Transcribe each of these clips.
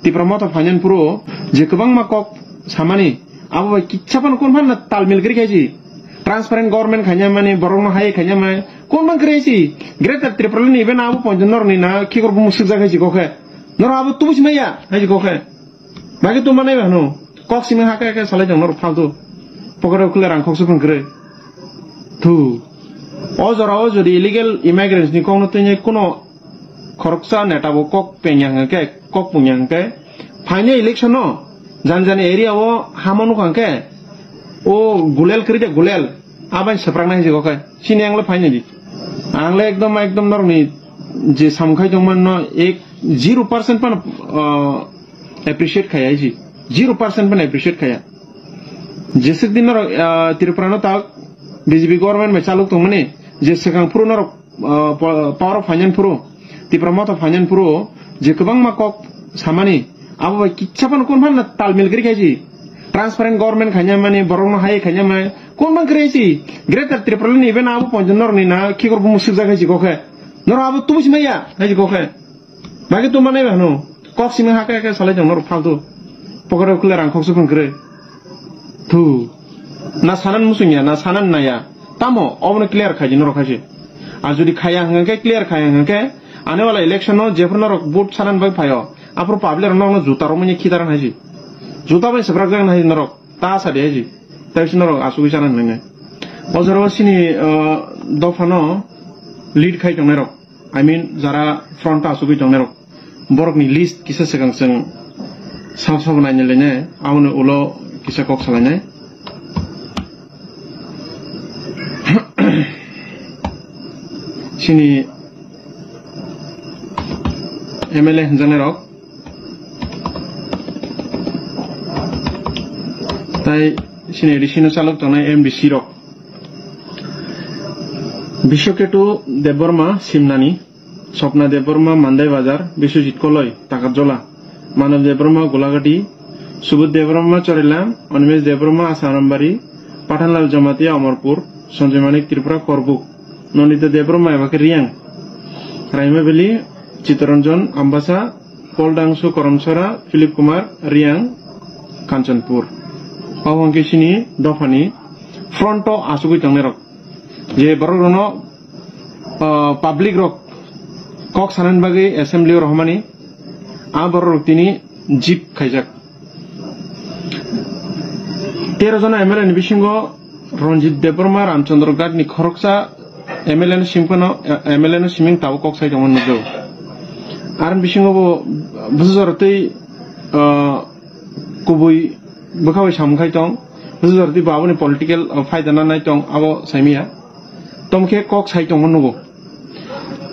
Tipramoto Fanyan Pro, Jekabang Makok, Samani, Abo Kichapan Kunman, Talmil Grikaji, Transparent Government Kanyamani, Boroma Hai Kanyama, Kunman crazy, Greater Tripolin, even Abu Point Nornina, Kikorbum Suzaji Goke, nor Abu Tusmaya, Hajigoke, Magatumane, no, Coxim Haka Salajan or Paldo, Poker and Coxupan Gray. 2. Also, the illegal immigrants, Nikono Kuno. Koroksa netabo kok penyang ke kok punyang ke panya election no jan area wo hamonu kan ke o gulel kerja gulel aban seprang nang jigo ke sini yang le panya ji angle ekdom normi je samkhai jongman no 0% pan appreciate khaya ji 0% pan appreciate khaya jese din no tirprano ta BJP government me chaluk to mane jese kang pro no power of finance pro Tipramoto Fanyan Pro, Jekabang Makok, Samani, Abo Kichapan Kunman, Talmil Grikaji, Transparent Government Kanyamani, Boroma Hai Kanyama, Kunman crazy, Greater Tripolin, even Abu Point Nornina, Kikorbum Suzaji Goke, nor Abu Tusmaya, Hajigoke, Magatumane, no, Coxim Haka Salajan or Paldo, Poker and Coxupan Gray. 2. Nasanan Musunya, Nasanan Naya, Tamo, Oven clear Kajinor Kaji, Azudi Kayang, clear Kayang. आने वाला election हो जेफरना रोक vote सानन भाई पायो आपरो पाबले रनो न जुता रो मने खिदारन हाजी जुता भाई सब्राक जगन हाजी नरो ता सादे हाजी तैस नरो आसुगि सानन नंगे ओजरो सिनी दफानो लीड खाइ जंने रो आई मीन जारा फ्रंट आसुगि जंने रो बरकनि लिस्ट किसे सेगां जों साव साव नायने लेने आवनो उलो किसे कक सालायने सिनी MLA Janero Tai Sinedishino Salok Tona MDC Rock Bishoketu Deborma Simnani Sopna Deborma Mandai Bazar Bishojit Koloi Takajola Manav Deborma Golagati Subud Deborma Chorila Onmes Deborma Asanambari Patanlal Jamatia Amarpur Sanjamanik Tripura Korbuk Nonita Deborma Evakiriang Raime Valley Chitaranjan Ambasa, Paul Dangsu Koramsara, Philip Kumar, Riang, Kanchanpur. Awangke sini Dofani, Fronto Asugui Tangerok. Je Barono Public Rock, Cox Hananbagi, Assembly Rohmani, Abarotini, Jeep Kajak. Terazona MLN Vishingo, Ronjit Deborma, Ramchandrogat, Nikoroksa, MLN Simkono, MLN Siming Tau Coxai Tamanjo. Aran Bishingo Buzorti Kubui Bukawi Shamkai Tong, Buzorti Babuni political fight and night tong Avo Samia Tomke Cox Haitong Monugo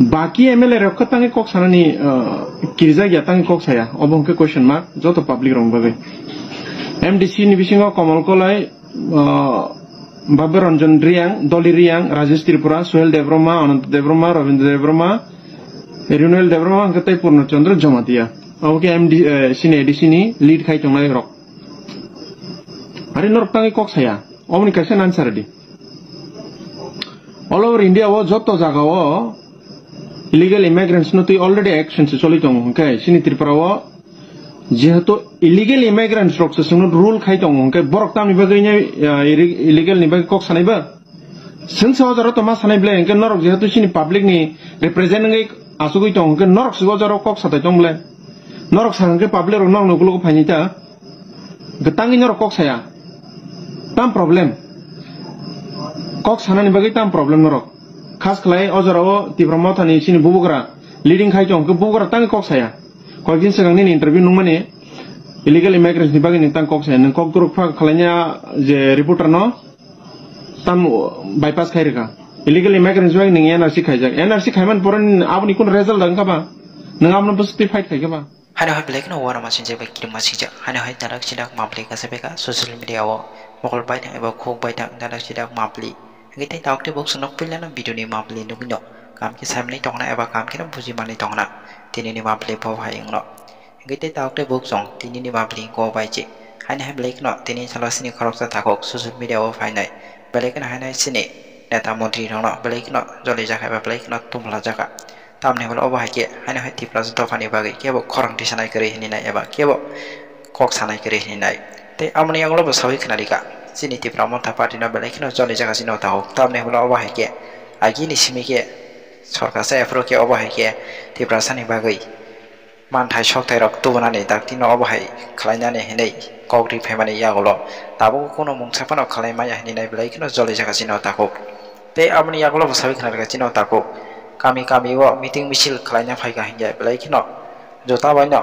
Baki ML Rokatangi Cox Hanani Kiriza Yatang Coxaya, Obonke question mark, Joto public wrong baby. MDC Nibishingo Komolkolai Babaranjan Riang, Dolly Riang, Rajesh Tripura, Suhel Devroma, Anant Devroma, Ravindra Devroma. Renewal Devroma Katai Purno Chandra Jamatia. Okay, MD Sini lead Kai Tongai Rock. Are in Nortangi Coxaya, Omnication answered. All over India was Joto Zagawa illegal immigrants not already actions solitong, okay, Sini Tripura Jehato illegal immigrants rocks rule Kaitong, okay, Boroktam illegal Nibak Cox Haniba. Since I was a Rotomas Hanibla and Kenor of Jehatu public ni representing Asugui Tong, Norx was a Cox at the Tongle. Norx Hanke Pablo no Gulu Panita. The Tangin or Coxaya. Tam problem. Cox Hanan Bagitam problem rock. Casclay, Ozaro, Tipromotani, Sini Bugra, leading Haitong, Bugra Tang Coxaya. Colgin Sagan interview no money. Illegal immigrants debugging in Tang Coxaya and Cockdruk Kalanya, the reporter no. Tam bypass Kairika. Illegal immigrants joining NRC Kajak. NRC Kaiman Poran Abni Kun result Dankaba. Nangam positive fight Kagaba. Hana have like no one machine by Kimasija. Hana had Naraxidak Mapli Casabeka, social media war. Mokol biting about cook by Naraxidak Mapli. Get out the books of Pilan and video name Mapli no window. Come kiss Hamley Tona ever come get a Pujimani Tona. Tini Mapli Pov High no. Get out the books on Tini Mapli go by J. Hana have like not Tini Salasini Corroxa Takok, social media of High Night. Balakan Hana Sine. Neta Montri no, Blake not, Jolly Jack have a Blake not to Malajaka. tamne holo obo haike haino hai tipra jota fani bagi kebo khorang tisanai kare hininai eba kebo kok sanai kare hininai te amni anglo bo sawi khnarika sini tipra monta party na belai khino joli jaga sino ta hok tamne holo obo haike agi ni simike sorkar sa afro ke obo haike tipra sani bagi manthai soktai rok tubonani dakti no obo hai khlainani hinai kokri phemani yagolo tabo kono mungsapano khlaimaya hininai belai khino joli jaga sino ta hok te amni yagolo bo sawi khnarika sino ta hok kami wo meeting misil khlaina phaiga hinja belai khino jota baino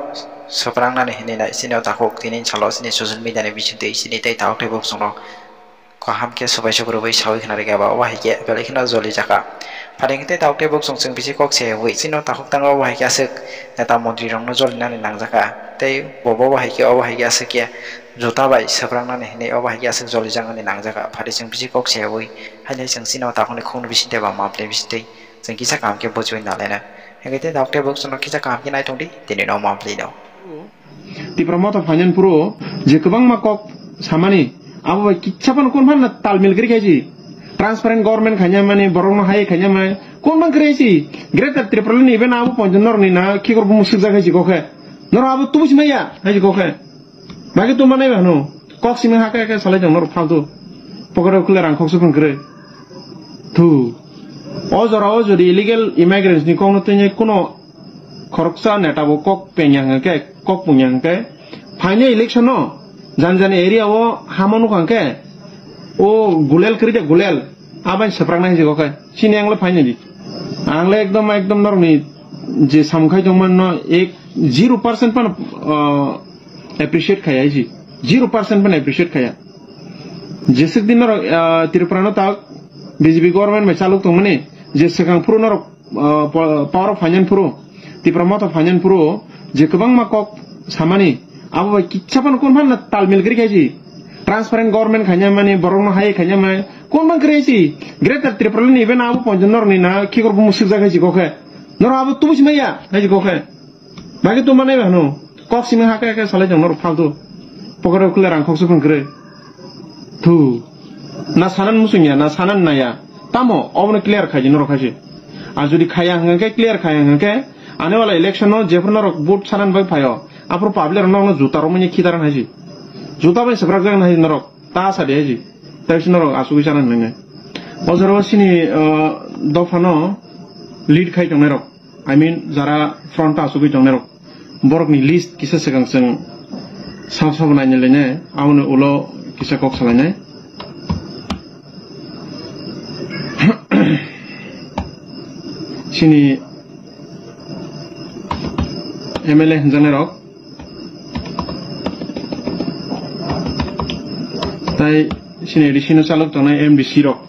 soprangna ne hinina sino takok tinin chalo sini social media ne bichinte sini tai taok te boksono ko hamke sobai sogro bai sawi khina rega ba wa hike belai khino joli jaka pharingte taok te boksong sing bisi kok se wi sino takok tango wa hike asek neta mantri rong no jolina ne nangjaka tei bobo wa hike wa hike asek ya jota bai soprangna ne hine wa hike asek joli janga ne nangjaka phari sing bisi kok se wi haile sing sino takok ne khong bisinte ba maple bisinte sing kisa kam ke bojoi na lena hengete doctor box no kisa kam ke nai tongdi tini no mampli no ti promoto fanyan puro je kebang makok samani abo kichapan kon man talmil gri kaji transparent government khanya mani borong hai khanya mai kon bang kresi greater triple ni ben abo ponjnor ni na ki korbu musik jaga ji kokhe nor abo tubuj maya haji kokhe bagi tu manai bano kok simi haka ka salai jang nor faltu pokoro kule rang khoksu pun kre tu ojora ojori illegal immigrants ni kono tenye kono khoroksa netabo kok penyang ke kok punyang ke phane election no janjani area o hamonu kanke o gulel krije gulel aban seprang nang jigo ke sini angle phane ji angle ekdom normi je samkhai jongman no ek 0% pan appreciate khaya ji 0% pan appreciate khaya jesik din no tirprano ta BJP government में चालू तो मने जे सेकां पुरो नर power of finance पुरो ति promote of finance पुरो जे कबां माकक सामानि आबो किच्छापन कोन भान तालमेल गरि खायजी ट्रांसपेरेंट गवर्नमेंट खान्या माने बरंग हाय खान्या माय कोन बां क्रेसी ग्रेटर ट्रिपल नि बेन आबो पंजनर नि ना खिगर मुसिक जागा जि गखे नर आबो तुबुस मैया हायजी गखे बागे तो माने हनो कक सिमे हाका का सलाय जंग नर फालतु पकरे खुले रां खक्सु फन करे थु ना सानान मुसुंया ना सानान नाया तामो अबने क्लियर खायजी नर खायजी आ जुदि खाया हंगे क्लियर खाया हंगे आने वाला इलेक्शन नो जेफर नर वोट सानान बाय फायो आप्रो पाब्लिक न जुतारो मनि खिदारन हायजी जुता बाय सब्राक जागन हायजी नर ता सादे हायजी ताइस नर आसुगि सानान नंगे अजरो सिनि दफानो लीड खाय दंने रक आई मीन जारा फ्रंट आसुगि दंने रक बरकनि लिस्ट किसे सेगां जों साव साव नायनो लेने आवनो उलो किसे कक सालायनाय सिनि एमएलए हंजाने रक ताई सिनि एडिसिनो चालक दंनाय एमडीसी रक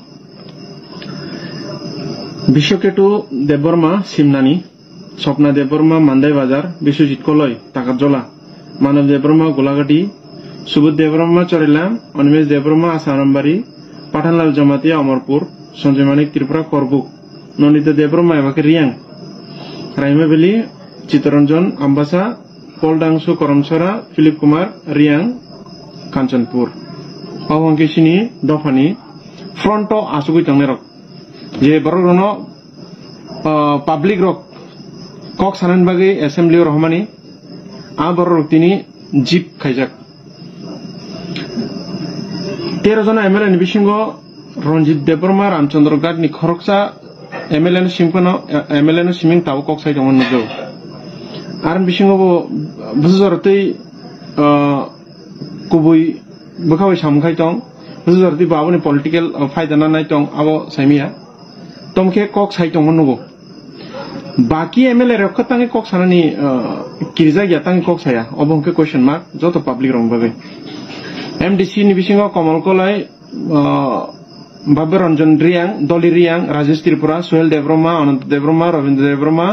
बिश्वकेतु देबबर्मा सिमनानी स्वप्ना देबबर्मा मान्दाय बाजार बिश्वजित कलय ताकातजला मानव देबबर्मा गोलाघाटी सुबोध देबबर्मा चरेला अनिमेश देबबर्मा आसारामबारी पाठानलाल जमातिया अमरपुर संजय मानिक त्रिपुरा करबुक ननिता देबबर्मा एबाके रियांग रायमाबेली चित्तरंजन आम्बासा पलडांसु करमसरा फिलिप कुमार रियांग कांचनपुर अवंकेसिनी दफानी फ्रंटो आसुगै थांनाय रक जे बरगनो पब्लिक रक कक सानान बागै एसेम्बली रहमानी आ बरक तिनी जीप खायजाक 13 जना एमएलए नि बिसिंगो रंजित देबबर्मा रामचंद्र गाट नि खरकसा एमएलए नि सिमखनो एमएलए नि सिमिं ताव कक साइ दंमोन नगौ आरो बिसिंगो बुजरतै कुबुइ बखावै सामखाय दं बुजरतै बाबुनि पॉलिटिकल फायदा नाय दं आबो साइमिया तमके कक साइ दंमोन नगौ बाकी एमएलए रख तांगे कक सानानि किरजा गया तांगे कक साया अबंके क्वेश्चन मार्क जत पब्लिक रंग बागै एमडीसी नि बिसिंगो कमल कलाय भव्य रंजन रियांग दली रियांग राजेश त्रिपुरा सुहेल देबबर्मा अनंत देबबर्मा रविंद्र देबबर्मा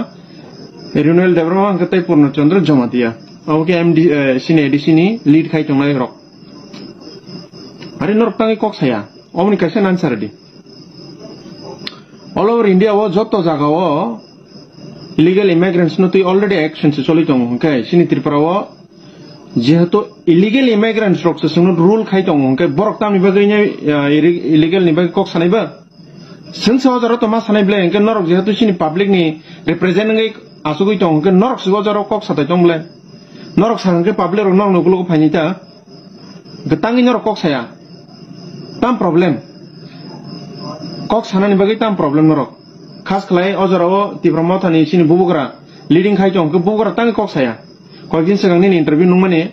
रिनुएल देबबर्मा अंकतै पूर्णचंद्र जमातिया ओके एमडीसी नि एडीसी नि लीड खाय तंनाय रक आरो नरक तांगे कक साया अबनि कैसे आंसर दि ऑल ओवर इंडिया वो जत जागाओ इलीगल इमिग्रेंट्स नो तो ऑलरेडी एक्शन से चली दं ओके सिनि त्रिपुरा वो जेहेतु इलीगल इमिग्रेंट्स रक से रूल खाय दं ओके बरक तामनि बागैनो इलीगल नि बागै कक सानायबा Sing so jaro to ma sanai ble engke norok jehetu sini public ni represent ngai asugui tong engke norok sigo jaro kok satai tong ble norok sang engke public rok nong nukulu ko phaini ta getangi norok kok saya tam problem kok sanani bagi tam problem norok khas khlai ojaro tibramo thani sini bubugra leading khai tong ke bubugra tang kok saya kokin segang ni interview nung mane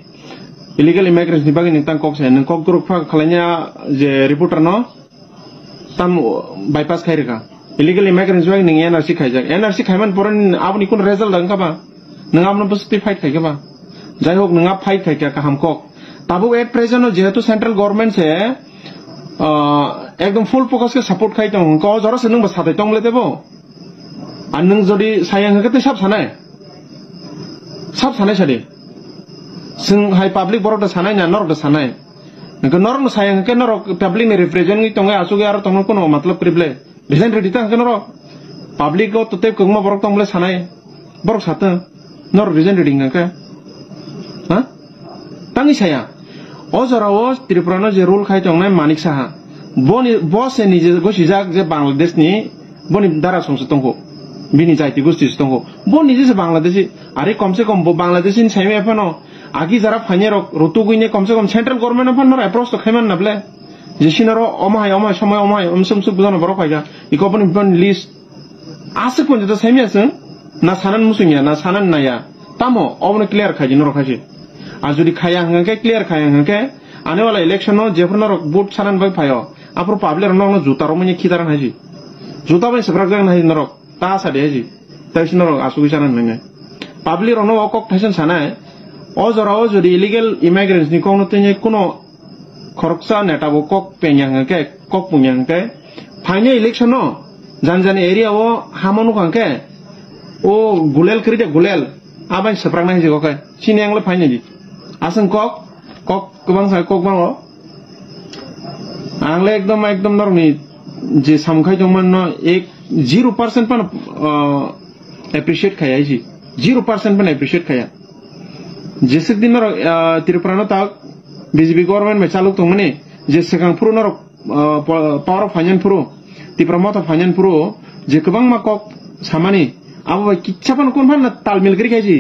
illegal immigrants ni bagi ni tang kok saya nang kok turuk pha khlainya je reporter no tam bypass khai reka illegal immigrants bagi ning NRC khai jak NRC khaiman poran apni kun result dang ka ba nang amna positive fight khai ka ba jai hok nang fight khai ka ham kok tabu at present jehetu central government se एकदम full focus के support खाई तंग को जरा से नंग बसाते तंग लेते बो आन नंग जदी सायंग हकते सब सानाय छदे जों हाय पब्लिक बरक सानाय ना नरक सानाय नंग नरक सायंग के नरक पब्लिक ने रिप्रेजेंट नि तंग आसुगे आरो तंग कोनो मतलब प्रिबले रिजन रेडी ता के नरक पब्लिक को तते कगमा बरक तंगले सानाय बरक साते नरक रिजन रेडी नका हा तंगी साया ओजराओ त्रिपुरानो जे रूल खाइ तंगनाय मानिक साहा बनि बस नि जे गसिजाक जे बांग्लादेश नि बनि दारा संस तंगो बिनि जाति गोष्ठी तंगो बनि जे बांग्लादेशी अरे कम से कम बांग्लादेशी साइमे फनो आगी जरा फाइने रुतु गइने कम से कम सेंट्रल गवर्नमेंट फन नर अप्रोच तो खैमान नबले जे सिनरो अमाय समय अमाय हमसम बुझानो बरो फाइगा इको बनि बन लिस्ट आसे कोन जे साइमे जों ना सानान मुसुनिया ना सानान नाया तामो अबने क्लियर खाजि नर खाजि आज जुदी खाया हंगे क्लियर खाया हंगे आने वाला इलेक्शन नो जेफरनो वोट सानान बाय फायो आप्रो पाब्लिक नो जुता रो मनि खिदारान हाजि जुता बाय सब्राक जान हाजि नरक ता सादे हाजि ताइस नरक आसुगि सानान नंगे पाब्लिक रो नो अकक थाइसन सानाय ओ जराओ जुदी इलीगल इमिग्रेंट्स नि कोनो तने कोनो खरकसा नेटाबो कक पेन्यांगे कक पुन्यांगे फाइने इलेक्शन नो जान एरिया ओ हामनु खांके ओ गुलेल करिदे गुलेल आबाय सब्राक नाय जिगोके सिनेंगले फाइने दि आसन कक गोबां सा कक बांगो आंले एकदम नरनि जे सामखाय दंमोन न 0% पण एप्रिशिएट खाया जी 0% पण एप्रिशिएट खाया जेसे दिन त्रिपुरानो ता बीजेपी गवर्नमेंट में चालू तो मने जे सेगां पुरो नर पावर ऑफ फाइनेंस पुरो त्रिपुरा मत फाइनेंस पुरो जे गोबां माकक सामानि आबो किच्छापन कोन फान तालमेल करि खायजी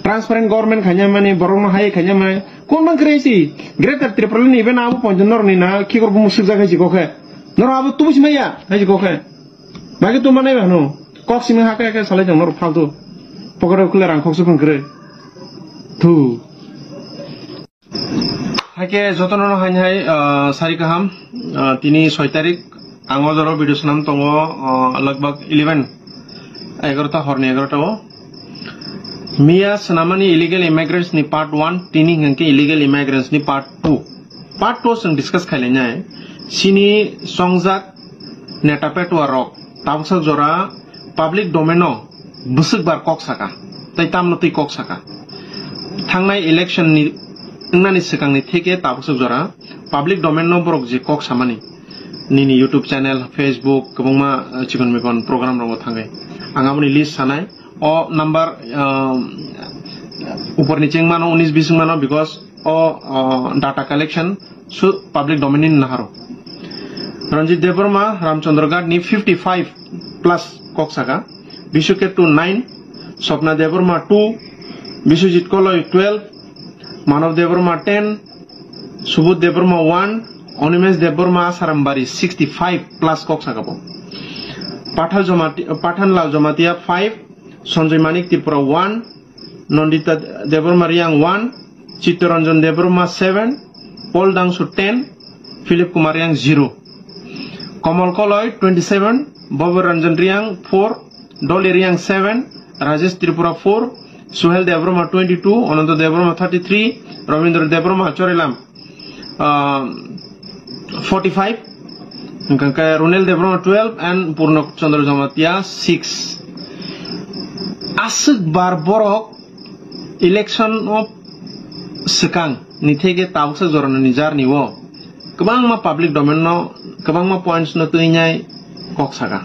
ट्रांसपेरेंट गवर्नमेंट खान्या माने बरंनो हाय खान्या माने कोन मान करेसी ग्रेटर त्रिपुरा नि बेन आबो पंजनर नि ना खिगर मुसुक जागायजी गखे नर आबो तुबुस मैया हायजी गखे बाकी तु माने हनो कक्सिम हाके के सालाय जंग नर फालतु पकड़ खुले रां खक्सु फंकरे थु हाके जतन हाय हाय सारि गाहाम 3-6 तारिख आंगो जरो भिडियो सनाम तंगो लगभग 11 हरनि 11 मिया सनामानी इलीगल इमिग्रेंट्स नि पार्ट 1 ट्रेनिंग हंके इलीगल इमिग्रेंट्स नि पार्ट 2 जों डिस्कस खालायनाय सिनी संजाक नेटापेटवा रक ताबसक जरा पब्लिक डोमेनो बुसुक बार कक साका तै तामनति कक साका थांनाय इलेक्शन नि इंनानि सिगांनि थेके ताबसक जरा पब्लिक डोमेनो बरक जे कक सामानि निनि यूट्यूब चैनल फेसबुक गोबांमा चिकन मेगन प्रोग्राम रंगो थांगे आंगामनि लिस्ट सानाय ओ नंबर ऊपर नीचे मानो 19-20 मानो बिकॉज ओ डाटा कलेक्शन सु पब्लिक डोमेन नहारो रंजित देववर्मा रामचंद्र गाड नि 55 प्लस कक्साका विशुकेतु 9 स्वप्ना देववर्मा 2 विश्वजीत कलय 12 मानव देववर्मा 10 सुबोध देववर्मा 1 अनिमेश देववर्मा सारामबारी 65 प्लस कक्साका पाठानलाल जमातिया 5 संजय मानिक त्रिपुरा 1 नंदिता देववर्मा रियांग 1 चित्तरंजन देववर्मा 7 पॉल दांगसु 10 फिलिप कुमार रियांग 0 कमल कलय 27 बबी Ranjan Reang 4 Dolly Reang 7 Rajesh Tripura 4 Suhail Debbarma 22 Anant Debbarma 33 Ravindra Debbarma चोरेलाम 45 रुनेल Debbarma 12 and पूर्ण चंद्र जमातिया 6 आसुक बार बरक इलेक्शन ऑफ सिकांग निथेगे तावसक जरन निजार निवो गोबां मा पब्लिक डोमेन नो गोबां मा पॉइंट्स न तुइनाय कक्सागा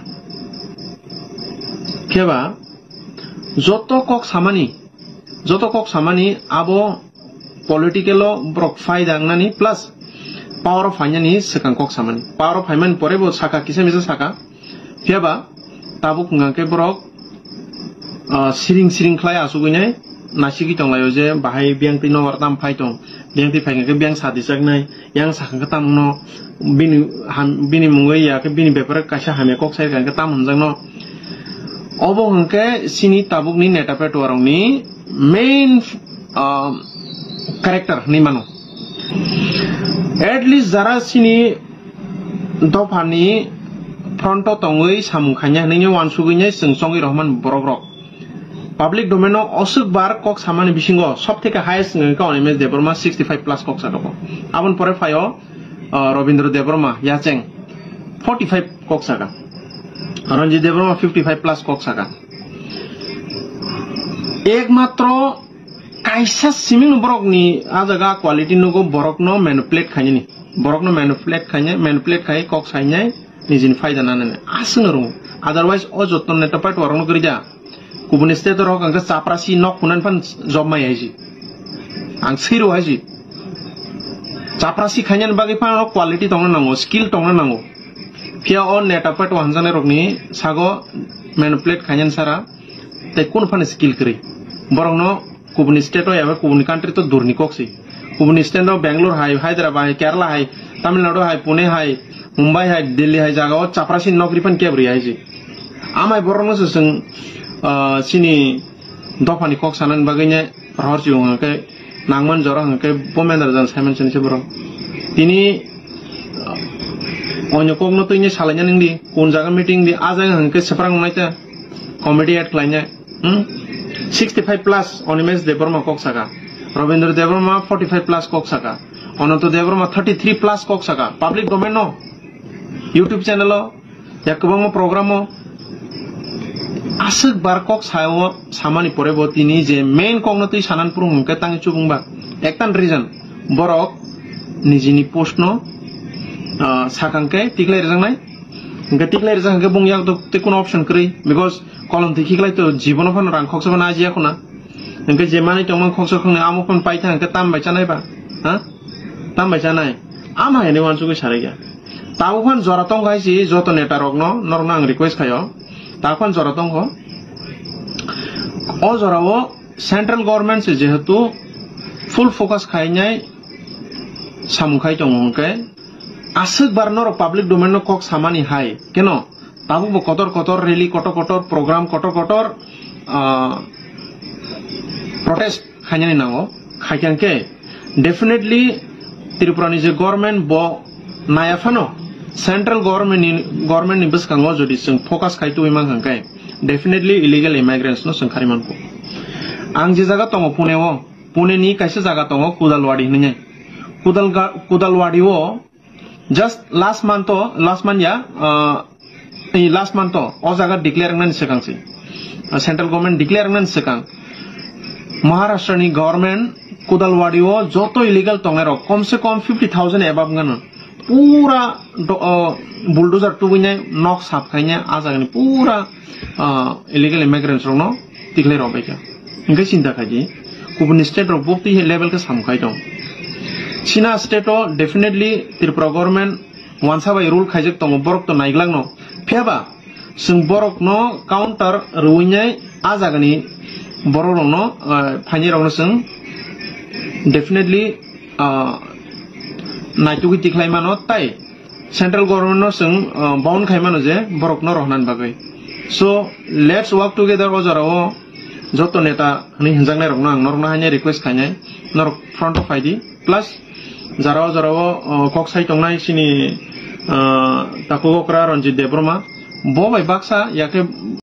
केबा जतो कक सामानि आबो पॉलिटिकल ब्रक फायदा अंगनानि प्लस पावर ऑफ फाइनानि सिकां कक सामानि पावर ऑफ फाइनानि परेबो साका किसे मिसे साका Fiaba tabuk ngake borok siring klay asugine nasigi tong layo je bahai biang tino wartam phai tong biang ti phai ngake biang sadi sagnai yang sakang ketam no bini mungoi ya ke bini beper kasha hame kok sai kan ketam hunjang no obo ngake sini tabuk ni neta pe torong ni main character ni mano at least jara sini dofani fronto tongoi samung khanya nenge wansugine sungsongi rahman borok public domain osuk bar kok samani bisingo sob theke highest ngka onemes deborma 65 plus kok sadoko abon pore phayo Robindra Deborma yacheng 45 kok saga Ranjit Deborma 55 plus kok saga ekmatro kaisa siming borok ni ajaga quality nugo borok no manipulate khani ni borok no manipulate khai kok sainai nijin faida nanane asngeru otherwise o jotton neta pat warong gerja kubun state rok angka chaprasi nok kunan pan job mai haiji ang siru haiji chaprasi khanyan bagi pan quality tongna nango skill tongna nango pia on neta pat wanjane rok ni sago manipulate khanyan sara te kun pan skill kri borong no kubun state o yabe kubun country to durni koksi kubun state no Bangalore hai Hyderabad hai Kerala hai Tamil Nadu hai Pune hai Mumbai hai Delhi hai jaga o chaprasi nokri pan kebri haiji amai borong no sung sini dofani kok sanan bagainya rahorji ke nangman jorong ke bomender jan Simon sini seborong tini onyo kok no tuinya salanya ningdi kun jaga meeting di aja ke seprang naita comedy at klanya 65 plus onimes Deborma kok saga Robindra Deborma 45 plus kok saga Onanto Deborma 33 plus kok saga public domain no YouTube channel o yakubang program o asuk bar kok sayo samani pore bo tini je main kok no tui sanan purung ke tangi chubungba ektan reason borok nijini post no sakangke tiklai rejangnai ngke tiklai rejang ke bungyak to te kono option kri because kolom tiklai to jibono phan rang khoksa bana aji akona ngke je mani tongman khoksa khone amo phan paitha ngke tam bai chanai ba ha tam bai chanai ama hene wanchu ke sarega tabu phan jora tong gaisi joto neta rok no norna ang request khayo तापन जरा तंग हो ओ जरा वो central government से जेहेतु full focus खाइनाय सामुखाय दङ के आसुक बारनर पब्लिक डोमेन कक सामानि हाय केनो ताबु कटर रैली कटर प्रोग्राम कटर प्रोटेस्ट खाइनाय नांगो खाइखांके डेफिनेटली त्रिपुरानि जे गवर्नमेंट बो नायाफानो Central government ni bskango jodi sung focus khai tu imang hangkai definitely illegal immigrants no sungkhari manko ang je jaga tongo Pune ni kaisa jaga tongo Kudalwadi hinai Kudalwadi o just last month ya last month o jaga declare nan sekangsi central government declare nan sekang Maharashtra ni government Kudalwadi o joto illegal tongero komse kom 50,000 above ngano पूरा bulldozer टुबुने नक साफखाइने आजागनि पूरा illegal immigrants रनो तिखले रबायका इंगे चिंता खादि गुबुन state रो बुक्ति level के सामखाइ दं चिना state ओ डेफिनेटली त्रिपुरा गवर्नमेंट वानसा बाय रूल खाइजक दं बरक तो नाइग्लांनो फेबा जों बरक नो काउंटर रुइने आजागनि बरक रनो फाइनि रनो जों डेफिनेटली नाइटुगि तिखलाय मानो ताइ सेंट्रल गवर्नमेंट नो जों बाउन खाइमानो जे बरक न रहनान बागै सो लेट्स वर्क टुगेदर अजराव जतो नेता नि हिंजांनाय रंग आं नरना हाने रिक्वेस्ट खाइनाय नर फ्रंट अफ आईडी प्लस जराव कक साइ तंनाय सिनि ताकुगकरा रंजित देब्रमा बो बाय बाक्सा याके